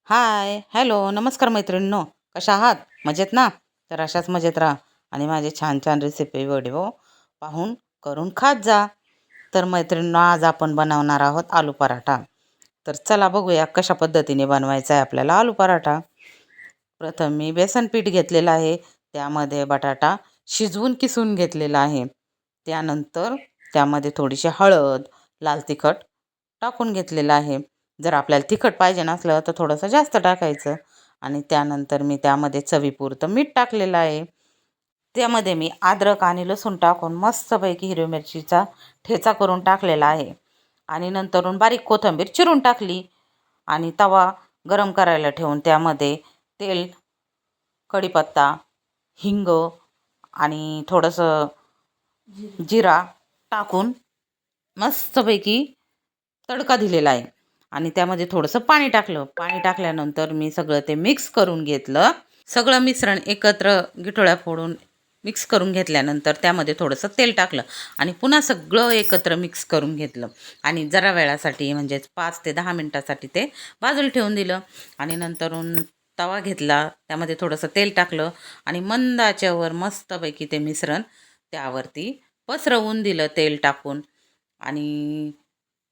हाय, hello, नमस्कार मैत्रिणींनो. कशा आहात? मजेत ना? तर अशाच मजेत राहा आणि माझे छान छान रेसिपी व्हिडिओ पाहून करून खात जा. तर मैत्रिणींनो, आज आपण बनवणार आहोत आलू पराठा. तर चला बघूया कशा पद्धतीने बनवायचा आहे आपल्याला आलू पराठा. प्रथम मी बेसन पीठ घेतलेलं आहे. त्यामध्ये बटाटा शिजवून किसून घेतलेला आहे. त्यानंतर त्यामध्ये थोडीशी हळद, लाल तिखट टाकून घेतलेलं आहे. जर आपल्याला तिखट पाहिजे नसलं तर थोडंसं जास्त टाकायचं. आणि त्यानंतर मी त्यामध्ये चवीपुरतं मीठ टाकलेलं आहे. त्यामध्ये मी अद्रक आणि लसूण टाकून मस्तपैकी हिरवी मिरचीचा ठेचा करून टाकलेला आहे. आणि नंतरून बारीक कोथिंबीर चिरून टाकली. आणि तवा गरम करायला ठेवून त्यामध्ये तेल, कढीपत्ता, हिंग आणि थोडंसं जिरा टाकून मस्तपैकी तडका दिलेला आहे. आणि त्यामध्ये थोडंसं पाणी टाकलं. पाणी टाकल्यानंतर मी सगळं ते मिक्स करून घेतलं. सगळं मिश्रण एकत्र गिठोळ्या फोडून मिक्स करून घेतल्यानंतर त्यामध्ये थोडंसं तेल टाकलं आणि पुन्हा सगळं एकत्र मिक्स करून घेतलं. आणि जरा वेळासाठी म्हणजेच 5 ते 10 मिनटासाठी ते बाजूला ठेवून दिलं. आणि नंतरून तवा घेतला, त्यामध्ये थोडंसं तेल टाकलं आणि मंद आचेवर मस्तपैकी ते मिश्रण त्यावरती पसरवून दिलं तेल टाकून. आणि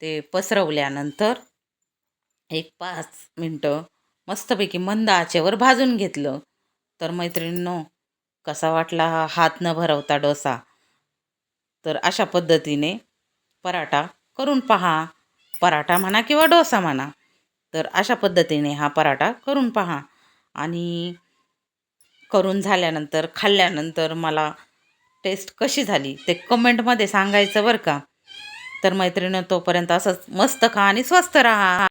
ते पसरवल्यानंतर एक 5 मिनटं मस्तपैकी मंद आचेवर भाजून घेतलं. तर मैत्रिणींनो, कसा वाटला हा हात न भरवता डोसा? तर अशा पद्धतीने पराठा करून पहा. पराठा म्हणा किंवा डोसा म्हणा. तर अशा पद्धतीने हा पराठा करून पहा. आणि करून झाल्यानंतर खाल्ल्यानंतर मला टेस्ट कशी झाली ते कमेंटमध्ये सांगायचं बरं का. तर मैत्रिणी, तोपर्यंत असंच मस्त खा आणि स्वस्त राहा.